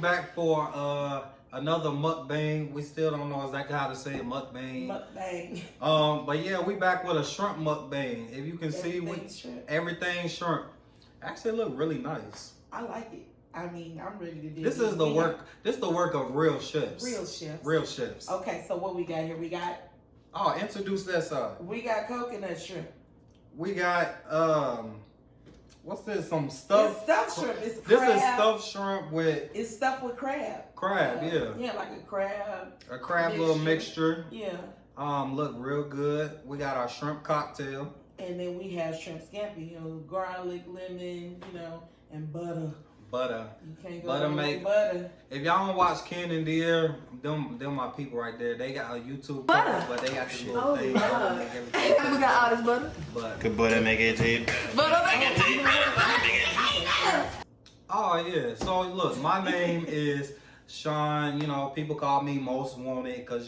back for another mukbang. We still don't know exactly how to say it, mukbang. But yeah, we back with a shrimp mukbang. If you can see, everything shrimp. Actually, it look really nice. I like it. I mean, I'm ready to do this. Is the work. This is the work of real chefs. Real chefs. Okay, so what we got here? We got. Oh, introduce that side. We got coconut shrimp. We got what's this? Some stuffed. It's stuffed shrimp. It's crab. This is stuffed shrimp with. It's stuffed with crab. Crab, yeah. Yeah, like a crab. A crab little mixture. Yeah. Look real good. We got our shrimp cocktail. And then we have shrimp scampi, garlic, lemon, and butter. Butter. You can't go wrong with butter. If y'all don't watch Ken and Deer, them my people right there. They got a YouTube channel, but they got this little thing. We got all this butter. Could butter make it tape? Butter make it tape. Oh yeah. So look, my name is Shawn. People call me Most Wanted because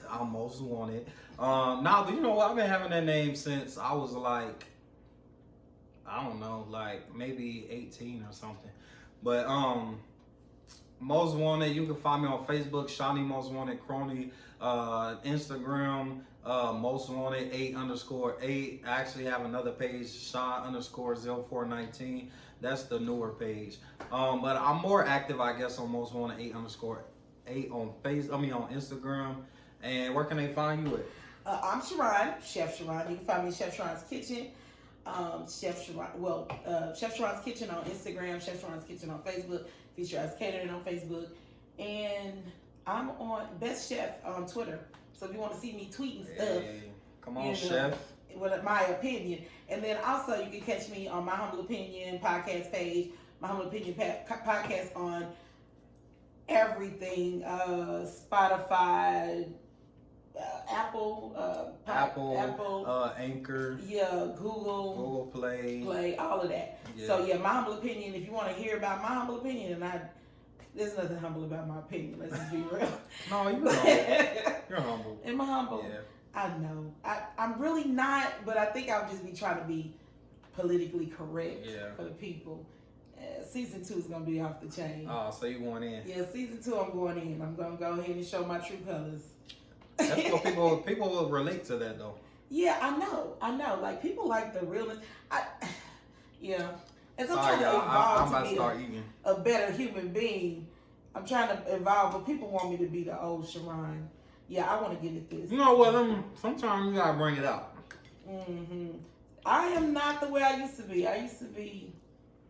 I'm most wanted. But you know what? I've been having that name since I was like, I don't know, like maybe 18 or something. But Most Wanted, you can find me on Facebook, Shawnee Most Wanted Crony, Instagram, Most Wanted 8_8. I actually have another page, Shawn_0419. That's the newer page. But I'm more active, I guess, on Most Wanted 8_8 on on Instagram. And where can they find you at? I'm Charone, Chef Charone. You can find me at Chef Sharon's Kitchen. Chef Sharon's Kitchen on Instagram, Chef Sharon's Kitchen on Facebook, Feature as Catering on Facebook, and I'm on Best Chef on Twitter. So if you want to see me tweeting stuff, come on, Chef. With my opinion, and then also you can catch me on My Humble Opinion podcast page, My Humble Opinion podcast on everything, Spotify. Apple, Anchor, Google Play, all of that. Yeah. So yeah, My Humble Opinion. If you want to hear about my humble opinion, there's nothing humble about my opinion. Let's just be real. No, you're humble. You're humble. Am I humble? Yeah. I know. I'm really not, but I think I'll just be trying to be politically correct for the people. Season 2 is gonna be off the chain. Oh, so you going in? Yeah, season 2 I'm going in. I'm gonna go ahead and show my true colors. That's what people will relate to that though. Yeah, I know. Like people like the realness. As I'm trying to evolve to be a better human being, I'm trying to evolve, but people want me to be the old Sharon. Yeah, I want to get at this. You know what? Sometimes you gotta bring it out. I am not the way I used to be. I used to be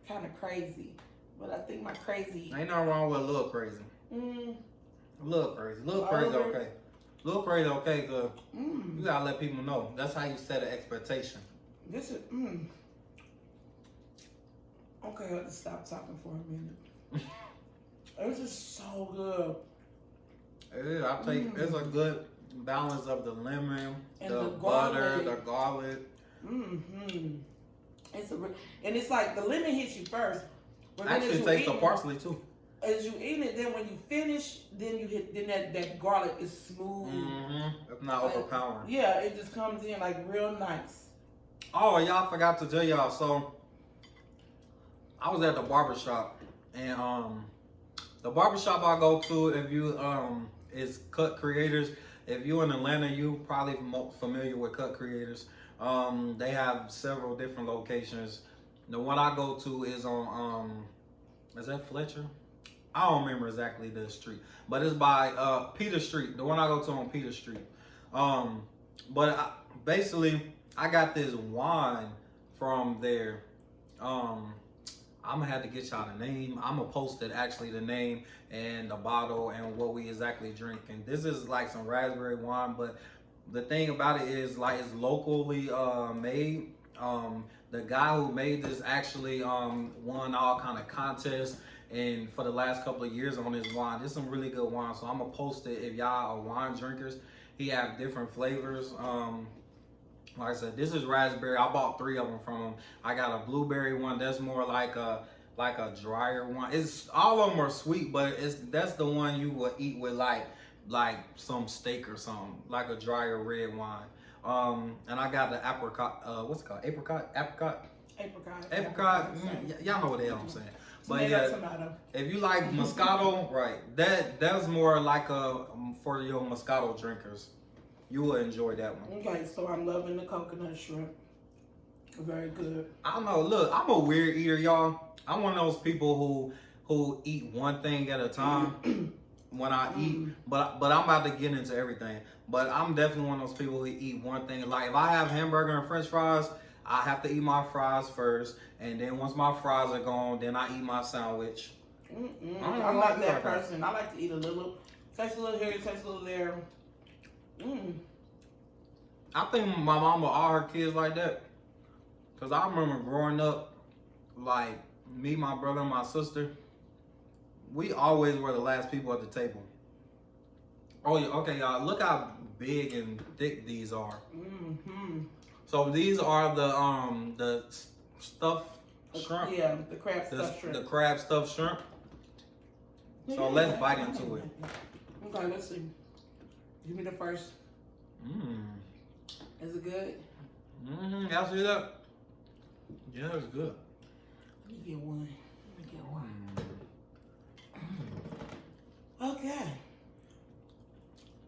kind of crazy, but I think my crazy. Ain't nothing wrong with a little crazy. A little crazy. Okay. Little crazy, okay, cause you gotta let people know. That's how you set an expectation. This is okay. I have to stop talking for a minute. This is so good. It is. I think it's a good balance of the lemon, and the butter, the garlic. It's like the lemon hits you first. But actually, taste the parsley too. As you eat it, then when you finish, then that garlic is smooth. It's not overpowering. Yeah, it just comes in like real nice. Oh, y'all forgot to tell y'all. So I was at the barbershop, and the barbershop I go to, if you is Cut Creators. If you're in Atlanta, you probably familiar with Cut Creators. They have several different locations. The one I go to is on is that Fletcher? I don't remember exactly the street, but it's by Peter Street. The one I go to on Peter Street. Basically, I got this wine from there. I'm gonna have to get y'all the name. I'm gonna post it, actually, the name and the bottle and what we exactly drinking. This is like some raspberry wine, but the thing about it is like it's locally made. The guy who made this actually won all kind of contests and for the last couple of years on his wine. This is some really good wine, so I'm gonna post it if y'all are wine drinkers. He have different flavors. Like I said, this is raspberry. I bought 3 of them from him. I got a blueberry one that's more like a drier one. It's all of them are sweet, but that's the one you will eat with like some steak or something, like a drier red wine. And I got the apricot. What's it called? Apricot. Apricot. Y'all know what the hell I'm saying. But yeah, tomato. if you like Moscato, right, that's more like a for your Moscato drinkers. You will enjoy that one. Okay, so I'm loving the coconut shrimp. Very good. I don't know. Look, I'm a weird eater, y'all. I'm one of those people who eat one thing at a time when I eat. But I'm about to get into everything. But I'm definitely one of those people who eat one thing. Like if I have hamburger and French fries, I have to eat my fries first, and then once my fries are gone, then I eat my sandwich. I'm not that person. I like to eat a little. Taste a little here, taste a little there. I think my mama, all her kids like that. Cause I remember growing up, like me, my brother, and my sister, we always were the last people at the table. Oh, yeah, okay, y'all. Look how big and thick these are. So these are the stuffed shrimp. Yeah, the crab stuffed shrimp. The crab stuffed shrimp. So let's bite into it. Okay, let's see. Give me the first. Is it good? Y'all see that? Yeah, it's good. Let me get one. Okay.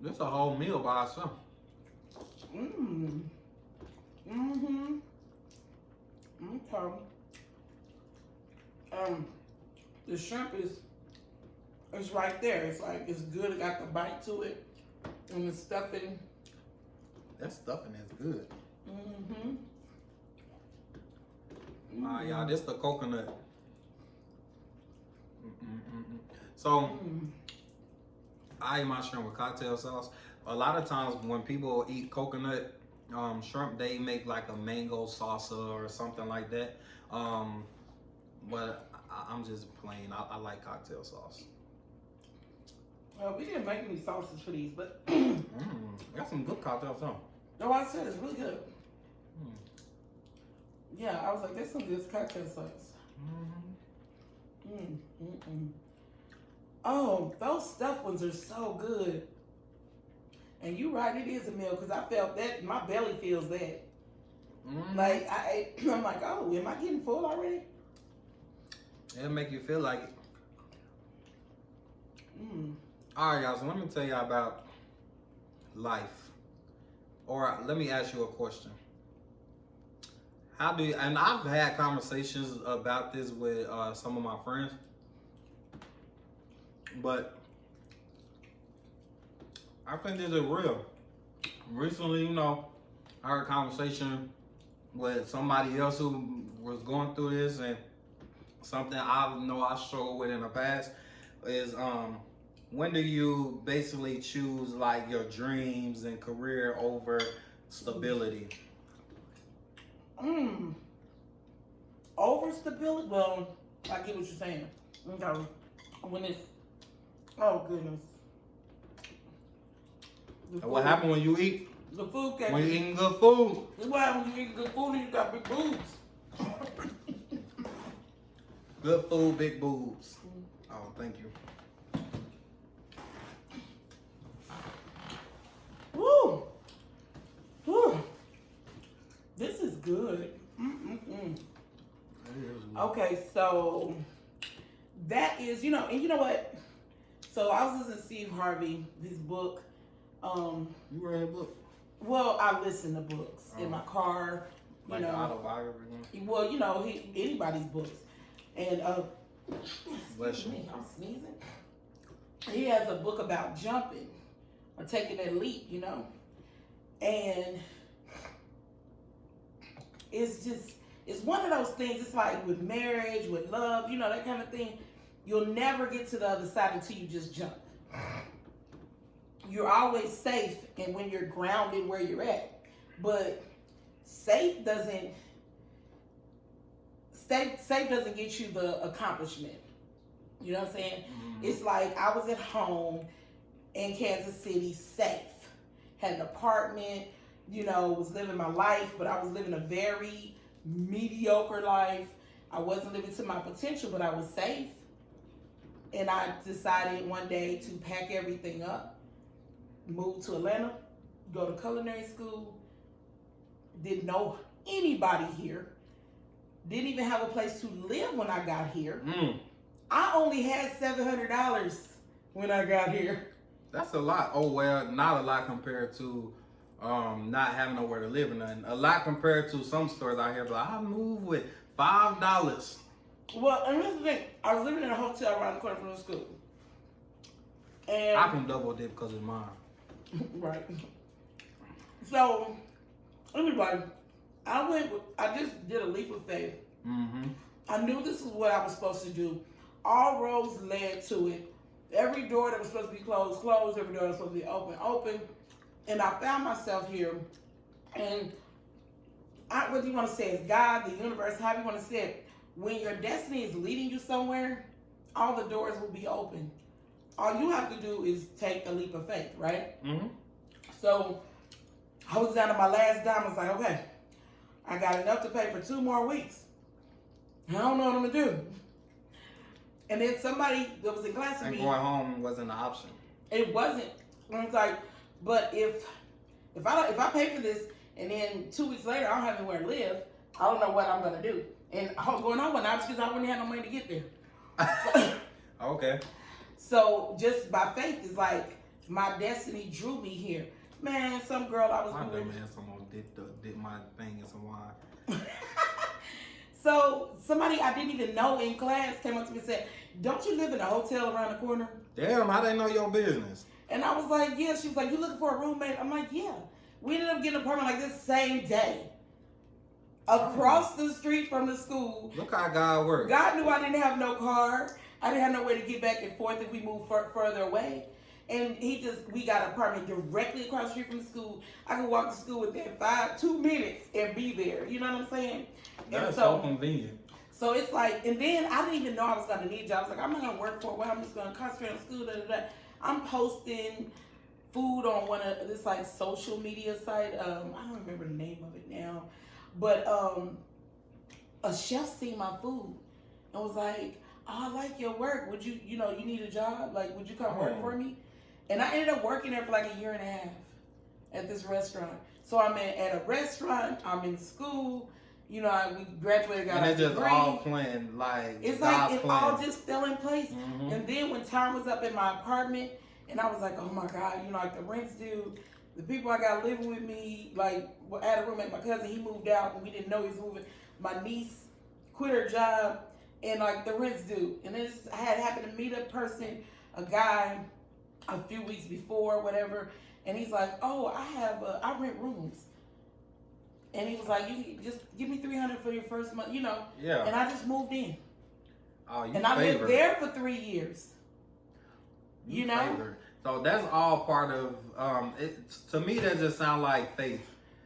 This is a whole meal by itself. Okay. The shrimp is right there. It's like it's good. It got the bite to it, and the stuffing. That stuffing is good. Alright, y'all, this the coconut. So, I eat my shrimp with cocktail sauce. A lot of times when people eat coconut shrimp, they make like a mango salsa or something like that. But I'm just plain. I like cocktail sauce. Well, we didn't make any sauces for these, but Got some good cocktail sauce. no, I said it's really good. Yeah, I was like, there's some good cocktail sauce. Oh, those stuffed ones are so good. And you're right, it is a meal because I felt that my belly feels that. Like I'm like, oh, am I getting full already? It'll make you feel like it. All right, y'all. So let me tell y'all about life. Or let me ask you a question. How do you? And I've had conversations about this with some of my friends, but I think this is real. Recently, I heard a conversation with somebody else who was going through this, and something I know I struggled with in the past is when do you basically choose like your dreams and career over stability? Over stability? Well, I get what you're saying. Okay. When it's, oh goodness. What happens when you eat? The food can When you're eating good food. That's why when you eat good food and you got big boobs. Good food, big boobs. Oh, thank you. Woo! Woo! This is good. Okay, so that is, and you know what? So I was listening to Steve Harvey, his book. You read a book? Well, I listen to books in my car. Like an autobiography? Well, anybody's books. And Bless you. I'm sneezing. He has a book about jumping or taking that leap, and it's one of those things. It's like with marriage, with love, that kind of thing. You'll never get to the other side until you just jump. You're always safe, and when you're grounded where you're at, but safe doesn't get you the accomplishment. You know what I'm saying? It's like I was at home in Kansas City, safe, had an apartment, was living my life, but I was living a very mediocre life. I wasn't living to my potential, but I was safe. And I decided one day to pack everything up, move to Atlanta, go to culinary school, didn't know anybody here, didn't even have a place to live when I got here. I only had $700 when I got here. That's a lot. Oh well, not a lot compared to not having nowhere to live and nothing. A lot compared to some stores out here, but I moved with $5. Well, and this is the thing. I was living in a hotel around the corner from the school. And I can double dip because it's mine. right. So, anyway, I just did a leap of faith. Mm-hmm. I knew this is what I was supposed to do. All roads led to it. Every door that was supposed to be closed, closed. Every door that was supposed to be open, open. And I found myself here. And whether you want to say it's God, the universe, however you want to say it, when your destiny is leading you somewhere, all the doors will be open. All you have to do is take a leap of faith, right? Mm-hmm. So I was down to my last dime. I was like, okay, I got enough to pay for 2 more weeks. I don't know what I'm gonna do. And then somebody that was in class with And me, going home wasn't an option. it wasn't. I was like, but if I pay for this and then 2 weeks later I don't have anywhere to live, I don't know what I'm gonna do. And I was going on one option because I wouldn't have no money to get there. Okay. So just by faith, it's like my destiny drew me here. Man, some girl I was My doing. dumb ass someone did my thing in some wine. So somebody I didn't even know in class came up to me and said, "Don't you live in a hotel around the corner?" Damn, how they know your business? And I was like, "Yeah." She was like, "You looking for a roommate?" I'm like, "Yeah." We ended up getting an apartment like this same day. Across the street from the school. Look how God works. God knew I didn't have no car. I didn't have no way to get back and forth if we moved further away. And we got an apartment directly across the street from the school. I could walk to school within 2 minutes and be there. You know what I'm saying? That's And so convenient. So it's like, and then I didn't even know I was going to need a job. I was like, I'm not going to work for a while. I'm just going to concentrate on school. Da, da, da. I'm posting food on one of this like social media site. I don't remember the name of it now. But a chef seen my food and was like, "Oh, I like your work. Would you need a job? Like, would you come work for me?" And I ended up working there for like 1.5 years at this restaurant. So I'm at a restaurant. I'm in school. You know, we graduated, got And a it's just degree. all playing like It's God's like it plan. all just fell in place. Mhm. And then when time was up in my apartment, and I was like, "Oh my God, like the rent's due. The people I got living with me, like, I had a roommate. My cousin, he moved out, and we didn't know he was moving. My niece quit her job, and like the rent's due. And I had happened to meet a person, a guy, a few weeks before, whatever. And he's like, "Oh, I rent rooms." And he was like, "You just give me $300 for your first month, you know." Yeah. And I just moved in, Oh, you and I favored. lived there for 3 years. You know? favored. So that's all part of to me that just sounds like faith.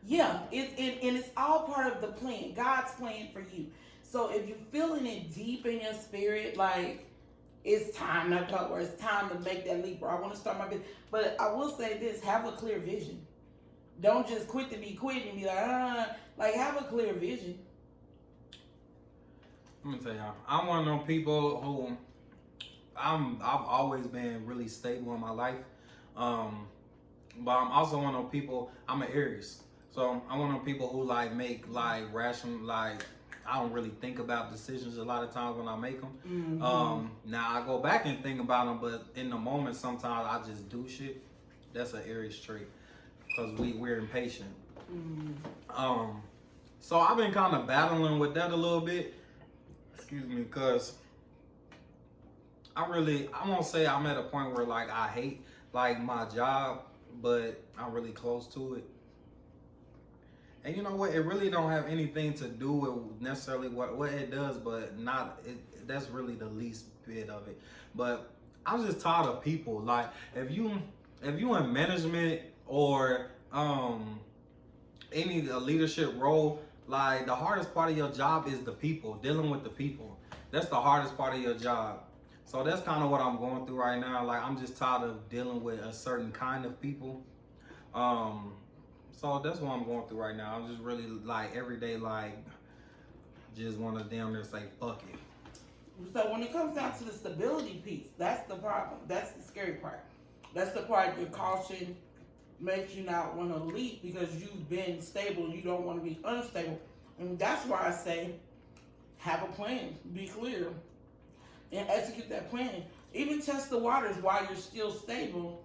Yeah, it's all part of the plan, God's plan for you. So if you're feeling it deep in your spirit, like it's time to go, or it's time to make that leap, or I want to start my business. But I will say this: have a clear vision. Don't just quit to be quitting and be like, like have a clear vision. Let me tell y'all, I'm one of them people who I've always been really stable in my life. But I'm also one of those people, I'm an Aries. So I'm one of those people who make rational, I don't really think about decisions a lot of times when I make them. Mm-hmm. Now I go back and think about them, but in the moment sometimes I just do shit. That's an Aries trait because we're impatient. Mm-hmm. So I've been kind of battling with that a little bit. Excuse me, because I won't say I'm at a point where I hate my job, but I'm really close to it. And you know what? It really don't have anything to do with necessarily what it does, but that's really the least bit of it. But I'm just tired of people. Like if you in management or any leadership role, the hardest part of your job is the people, dealing with the people. That's the hardest part of your job. So that's kind of what I'm going through right now. I'm just tired of dealing with a certain kind of people. So that's what I'm going through right now. I'm just really every day just want to damn near say fuck it. So when it comes down to the stability piece, that's the problem. That's the scary part. That's the part your caution makes you not want to leap because you've been stable. You don't want to be unstable. And that's why I say have a plan. Be clear. and execute that plan. Even test the waters while you're still stable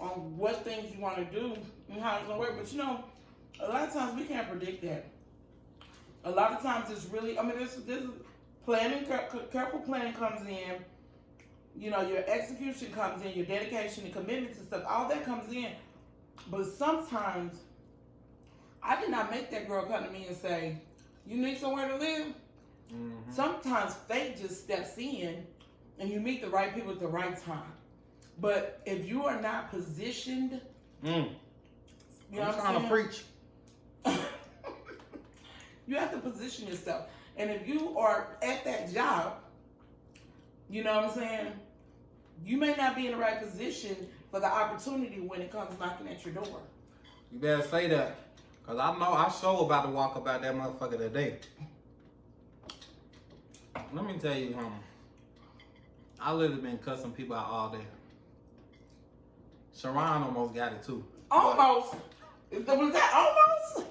on what things you want to do and how it's going to work. But you know, a lot of times we can't predict that. A lot of times it's really, I mean, this planning, careful planning comes in. You know, your execution comes in, your dedication and commitment to stuff, all that comes in. But sometimes, I did not make that girl come to me and say, you need somewhere to live? Mm-hmm. Sometimes fate just steps in and you meet the right people at the right time. But if you are not positioned, you know I'm trying to preach. You have to position yourself. And if you are at that job, you know what I'm saying? You may not be in the right position for the opportunity when it comes knocking at your door. You better say that. Because I know I sure about to walk about that motherfucker today. Let me tell you something. I literally been cussing people out all day. Sharon almost got it too. Almost. Was that almost?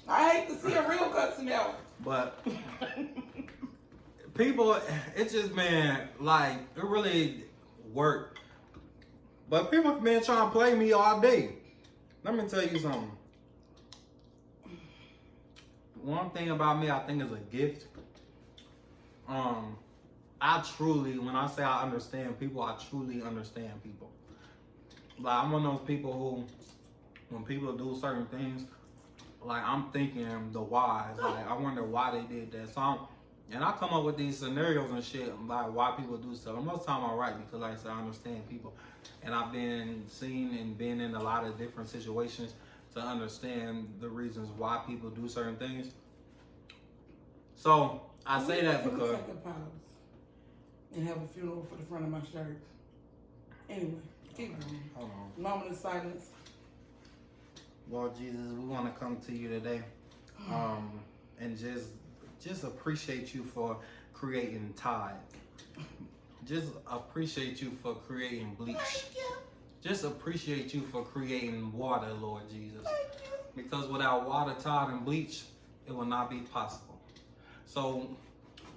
I hate to see a real cussing out. But people, it just been like, it really worked. But people been trying to play me all day. Let me tell you something. One thing about me, I think is a gift. I truly, when I say I understand people, I truly understand people. Like, I'm one of those people who, when people do certain things, like, I'm thinking the whys. Like, I wonder why they did that. So, and I come up with these scenarios and shit, like, why people do stuff. And most of the time I'm right because, like I said, I understand people. And I've been seen and been in a lot of different situations to understand the reasons why people do certain things. So, I say that because... Take a pause and have a funeral for the front of my shirt. Anyway, keep going. Hold on. Moment of silence. Lord Jesus, we want to come to you today, and just appreciate you for creating Tide. Just appreciate you for creating bleach. Thank you. Just appreciate you for creating water, Lord Jesus. Thank you. Because without water, Tide, and bleach, it will not be possible. So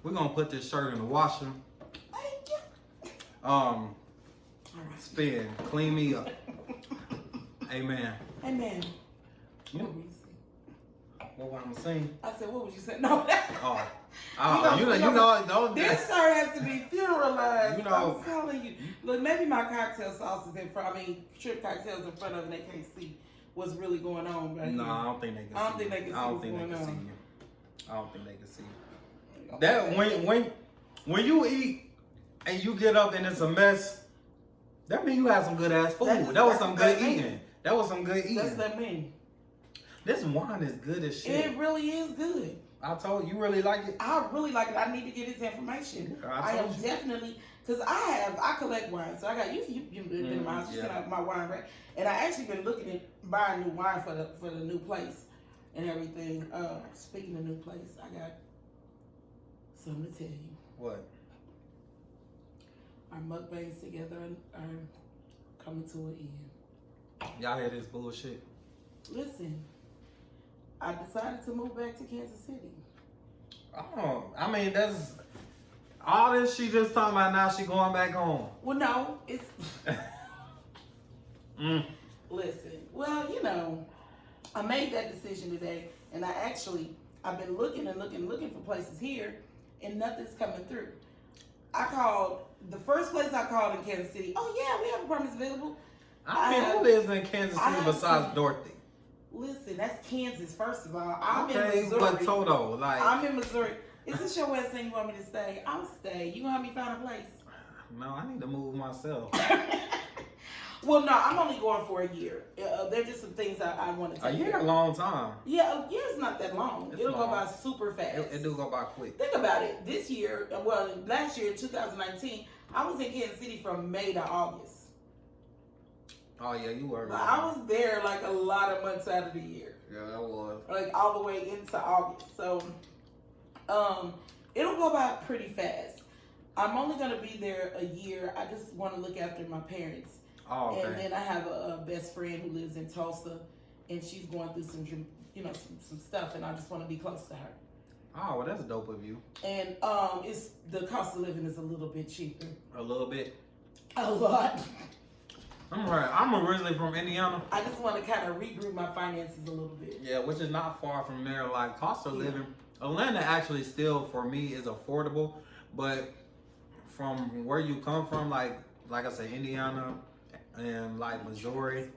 we're gonna put this shirt in the washer. Thank you. All right. Spin, clean me up. Amen. Amen. Yeah. What would you say? What was I saying? I said, what would you say? No. You know, don't. This shirt has to be funeralized. You know, I'm telling you. Look, maybe my cocktail sauce is in front. Shrimp cocktails in front of them. They can't see what's really going on. Right No, here. I don't think they can see. I don't think they can see I don't what's think they going can see on. you. I don't think they can see you. That when you eat and you get up and it's a mess, that means you had some good ass food. That was some good eating. That was some good eating. That's that mean. This wine is good as shit. It really is good. I told you, really like it. I really like it. I need to get his information. Yeah, I am definitely, because I collect wine. So I got you've been in my house. You seen my wine, right? And I actually been looking at buying new wine for the new place and everything. Speaking of new place, I got something to tell you. What? Our mukbangs together are coming to an end. Y'all hear this bullshit? Listen, I decided to move back to Kansas City. Oh, I mean, that's all this she just talking about. Now she going back home. Well, no, it's Listen, well, you know, I made that decision today, and I've been looking for places here, and nothing's coming through. I called the first place I called in Kansas City. Oh yeah, we have apartments available. I mean, who lives in Kansas City besides Dorothy? Listen, that's Kansas. First of all, I'm in Okay, Missouri. but Toto, like, I'm in Missouri. Is this your way of saying you want me to stay? I'll stay. You gonna help me find a place? no, I need to move myself. Well, no, I'm only going for a year. There's just some things I want to take A year, care a of. long time. Yeah, a year's not that long. It's It'll go long. by super fast. It do go by quick. Think about it. This year, well, last year, 2019, I was in Kansas City from May to August. Oh yeah, you were. Like, I was there like a lot of months out of the year. Yeah, that was. Like all the way into August. So, it'll go by pretty fast. I'm only gonna be there a year. I just want to look after my parents. Oh, okay. And then I have a best friend who lives in Tulsa, and she's going through some stuff, and I just want to be close to her. Oh, well, that's dope of you. And it's the cost of living is a little bit cheaper. A little bit. A lot. I'm originally from Indiana. I just want to kind of regroup my finances a little bit. Yeah, which is not far from there. Like, cost of living, Atlanta actually still, for me, is affordable. But from where you come from, like I say, Indiana and, like, Missouri,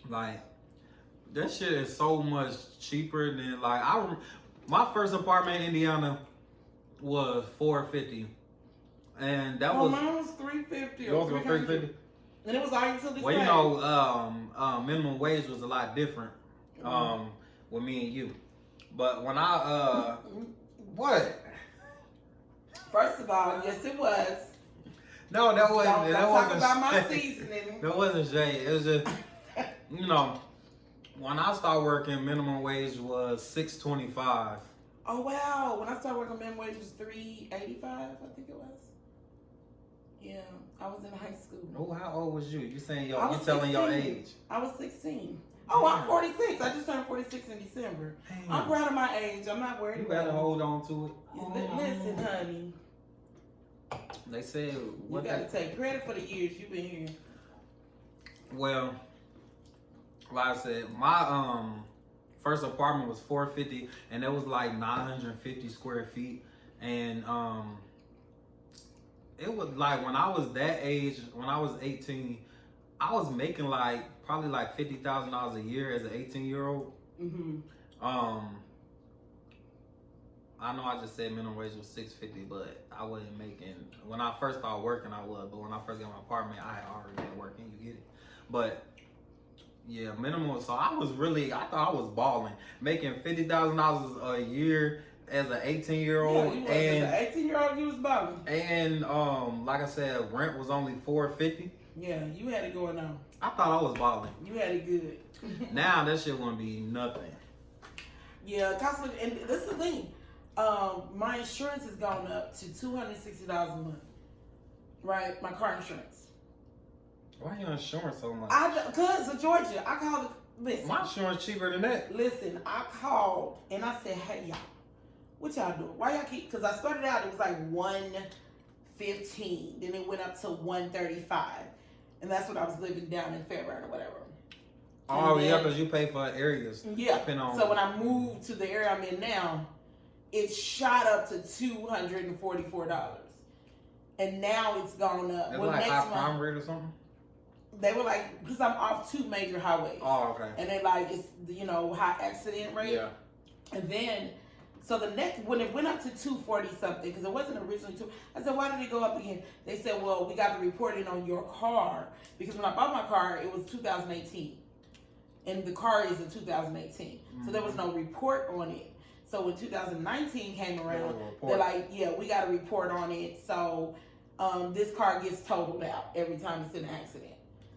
like, that shit is so much cheaper than, like, my first apartment in Indiana was $450. And that was... mine was $350 Yours or was $300. $350? And it was all utilities. Well, you know, minimum wage was a lot different with me and you. But when I, what? First of all, yes, it was. No, that wasn't. Don't that talk wasn't about my shade. seasoning. That wasn't shade. It was just, you know, when I started working, minimum wage was $6.25. Oh wow! When I started working, minimum wage was $3.85. I think it was. Yeah, I was in high school. Oh, how old was you? You saying you I was telling your 16. age? I was 16. Oh, I'm 46. I just turned 46 in December. Damn. I'm proud of my age. I'm not worried You about better it. hold on to it. Listen, honey. They said You what gotta that. take credit for the years you've been here. Well, like I said, my first apartment was $450, and it was like 950 square feet, and it was like when I was that age, when I was 18, I was making like probably like $50,000 a year as an 18-year-old. Mm-hmm. I know I just said minimum wage was $6.50, but I wasn't making. When I first started working, I was, but when I first got my apartment, I had already been working. You get it? But yeah, minimum. So I thought I was balling, making $50,000 a year as an 18-year-old, Yeah, as an 18-year-old, you was balling. and like I said, rent was only $450. Yeah, you had it going on. I thought I was balling. You had it good. Now that shit won't be nothing. Yeah, cost of, and this is the thing. My insurance has gone up to $260 a month. Right, my car insurance. Why your insurance so much? Cause of Georgia, I called. Listen, My insurance cheaper than that. listen, I called and I said, "Hey y'all, what y'all doing? Why y'all keep?" Because I started out, it was like $115, then it went up to $135, and that's what I was living down in Fairburn or whatever. Oh And yeah, then- because you pay for areas. Yeah. Depending on. So when I moved to the area I'm in now, it shot up to $244, and now it's gone up. It's Well, like next high month crime rate or something. they were like, because I'm off 2 major highways. Oh okay. And they like, it's, high accident rate. Yeah. And then, so the next, when it went up to 240 something, because it wasn't originally 2, I said, why did it go up again? They said, well, we got to report it on your car. Because when I bought my car, it was 2018. And the car is in 2018. So there was no report on it. So when 2019 came around, they're like, yeah, we got to report on it. So this car gets totaled out every time it's in an accident.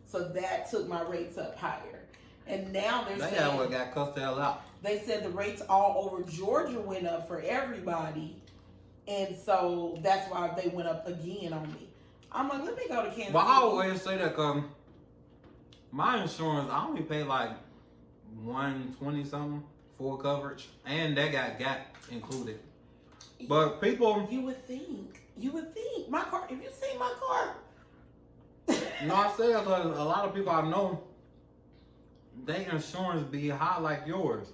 So that took my rates up higher. And now they're They saying, got cussed the hell out. they said the rates all over Georgia went up for everybody. And so that's why they went up again on me. I'm like, let me go to Kansas But I City. always say that because my insurance, I only pay like $120 something full coverage, and that got gap included. But people, You would think. My car, if you see my car. no, I say that because a lot of people I know, their insurance be high like yours,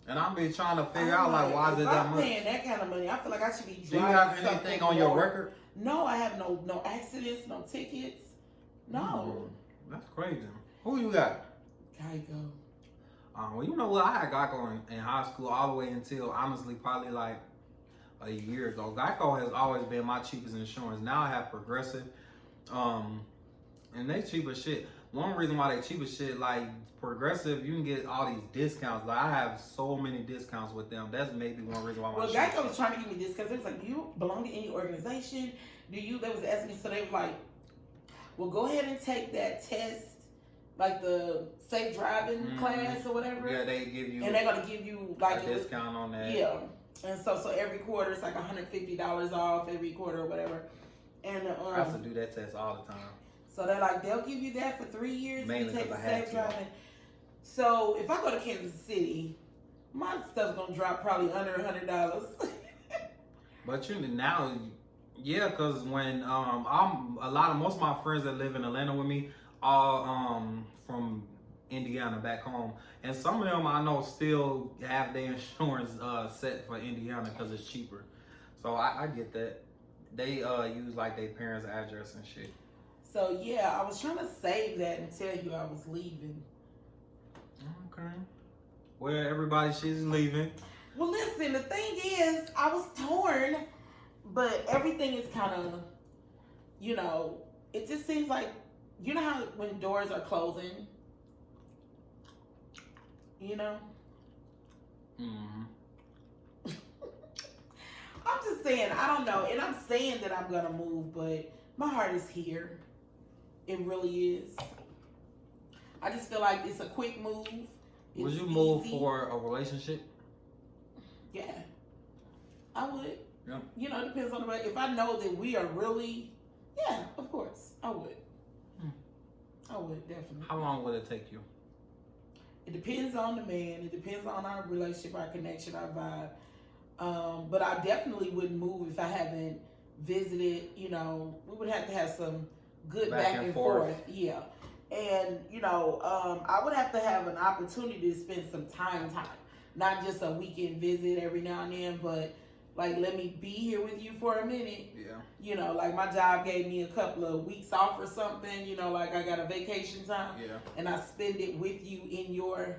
and I be trying to figure out like why is it if that I'm much? paying that kind of money, I feel like I should be Do you driving have something anything on your more. record? No, I have no accidents, no tickets. No. That's crazy. Who you got? Geico. Well, you know what? I had Geico in high school all the way until, honestly, probably like a year ago. Geico has always been my cheapest insurance. Now I have Progressive, and they cheap as shit. One reason why they cheap as shit, like Progressive, you can get all these discounts. Like I have so many discounts with them. That's maybe one reason why my Well, insurance- Geico was trying to give me this because it was like, do you belong to any organization? They was asking me, so they were like, well, go ahead and take that test, like the safe driving class or whatever. Yeah, they give you And they're going to give you like a discount on that. Yeah. And so every quarter it's like $150 off every quarter or whatever. And I have to do that test all the time. so they're like, they'll give you that for 3 years if Mainly you take the 'cause I had safe to. driving. So if I go to Kansas City, My stuff's gonna drop probably under $100. But now, yeah, because when most of my friends that live in Atlanta with me are from Indiana back home, and some of them I know still have their insurance set for Indiana because it's cheaper. So I get that. They use like their parents' address and shit. So yeah, I was trying to save that and tell you I was leaving. Okay. Well, everybody, she's leaving. Well, listen, the thing is, I was torn, but everything is kind of, it just seems like, you know how when doors are closing, Mm-hmm. I'm just saying, I don't know, and I'm saying that I'm gonna move, but my heart is here. It really is. I just feel like it's a quick move. Would It's you move easy. for a relationship? Yeah, I would. Yeah. It depends on the way. If I know that we are really, yeah, of course, I would. I would, definitely. How long would it take you? It depends on the man. It depends on our relationship, our connection, our vibe. But I definitely wouldn't move if I haven't visited. We would have to have some good back and forth. Yeah. And, I would have to have an opportunity to spend some time. Not just a weekend visit every now and then, but like, let me be here with you for a minute. Yeah. Like my job gave me a couple of weeks off or something, like I got a vacation time. Yeah. And I spend it with you in your,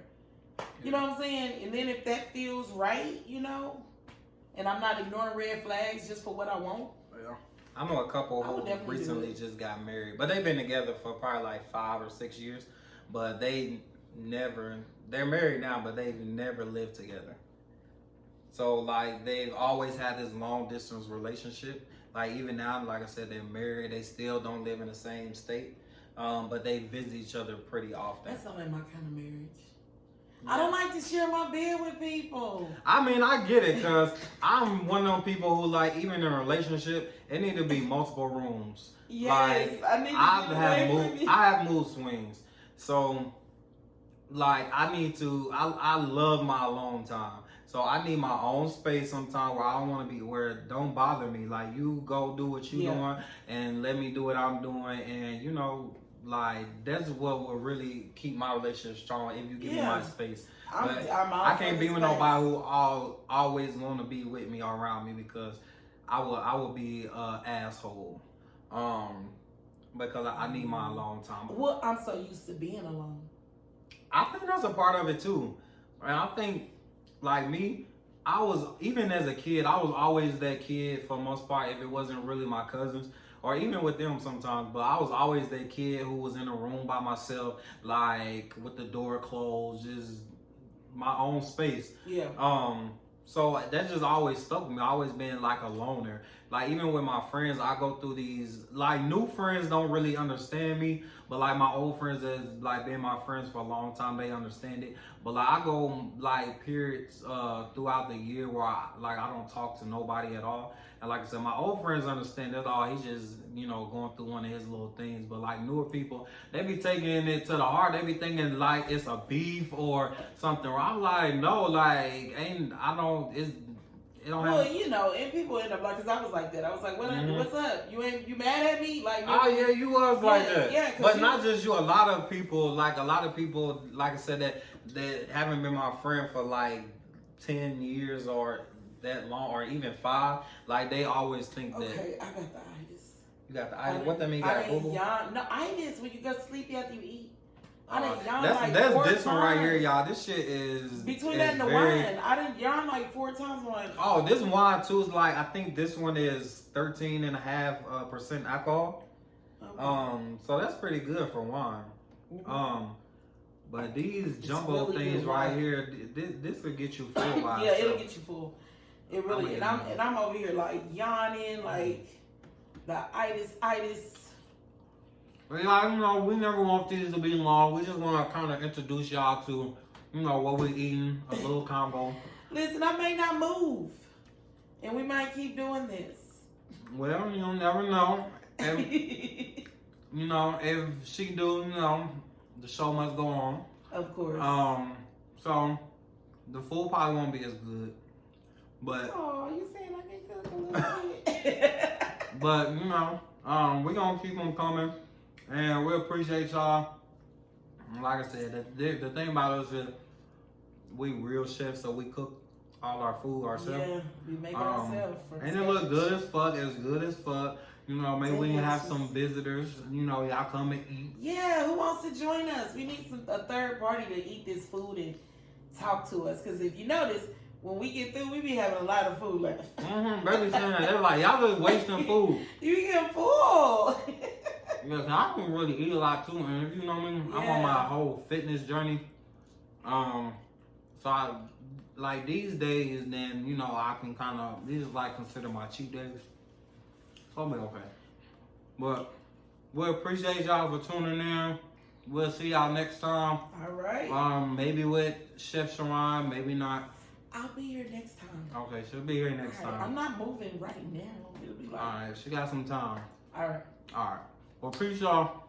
you know what I'm saying? And then if that feels right, and I'm not ignoring red flags just for what I want. Yeah. I know a couple I would who definitely do recently it. just got married, but they've been together for probably like 5 or 6 years, but they're married now, but they've never lived together. So like they've always had this long distance relationship. Like even now, like I said, they're married. They still don't live in the same state, but they visit each other pretty often. That's not like my kind of marriage. I don't like to share my bed with people. I mean, I get it, because I'm one of those people who, like, even in a relationship, it need to be multiple rooms. Yes, like, I need to get away from you. I have mood swings. So, like, I love my alone time. So I need my own space sometime where I don't want to be, where it don't bother me. Like, you go do what you doing and let me do what I'm doing. And, like, that's what will really keep my relationship strong, if you give me my space. But I can't be with nobody who always want to be with me or around me, because I will be an asshole. Because I need my alone time. Well, I'm so used to being alone. I think that's a part of it too. And I think, like me, even as a kid, I was always that kid for the most part, if it wasn't really my cousins, or even with them sometimes, but I was always that kid who was in a room by myself, like with the door closed, just my own space. Yeah. So that just always stuck with me. I always been like a loner. Like even with my friends, I go through these, like new friends don't really understand me, but like my old friends that's like been my friends for a long time, they understand it. But like I go like periods throughout the year where I don't talk to nobody at all. And like I said, my old friends understand that, he's just, going through one of his little things. But like newer people, they be taking it to the heart. They be thinking like it's a beef or something. I'm like, no, like, it don't Well, have... and people end up like, because I was like that. I was like, what's up? You mad at me? Like, oh yeah, you was like that. Yeah, but not just you. A lot of people, like I said, that haven't been my friend for like 10 years or that long, or even 5. Like they always think that. Okay, I got the itis. You got the itis. What that mean? You got boo-boo? No, itis when you go to sleep after you eat. I didn't yawn that's 4 this times. one right here, y'all. This shit is between that and the wine. I didn't yawn like 4 times. I'm like, oh, this wine too is like, I think this one is 13.5% alcohol. Okay. So that's pretty good for wine. Mm-hmm. But these jumbo really things right here, this could get you full by yeah, it'll get you full. It really, and I'm over here like yawning, like the itis. Well, we never want these to be long. We just want to kind of introduce y'all to, what we're eating, a little combo. Listen, I may not move, and we might keep doing this. Well, you'll never know. If, if she do, the show must go on. Of course. So The food probably won't be as good, but Oh, you saying I can cook a little bit? but you know, we're gonna keep them coming, and we appreciate y'all. Like I said, the thing about us is we real chefs, so we cook all our food ourselves. Yeah, we make it ourselves. From And it look good as fuck. It's good as fuck. You know, maybe we can have some visitors. You know, y'all come and eat. Yeah, who wants to join us? We need a third party to eat this food and talk to us. Because if you notice, when we get through, we be having a lot of food left. Basically saying that they're like, y'all just wasting food. You get full. Yes, I can really eat a lot too, and if you know me, I'm on my whole fitness journey. So I like these days, then you know I can kind of these is like consider my cheat days. So I'll be okay. But we appreciate y'all for tuning in. We'll see y'all next time. All right. Maybe with Chef Sharon, maybe not. I'll be here next time. Okay, she'll be here next All right, time. I'm not moving right now. It'll be like, All right, she got some time. all right. All right. Well, appreciate y'all.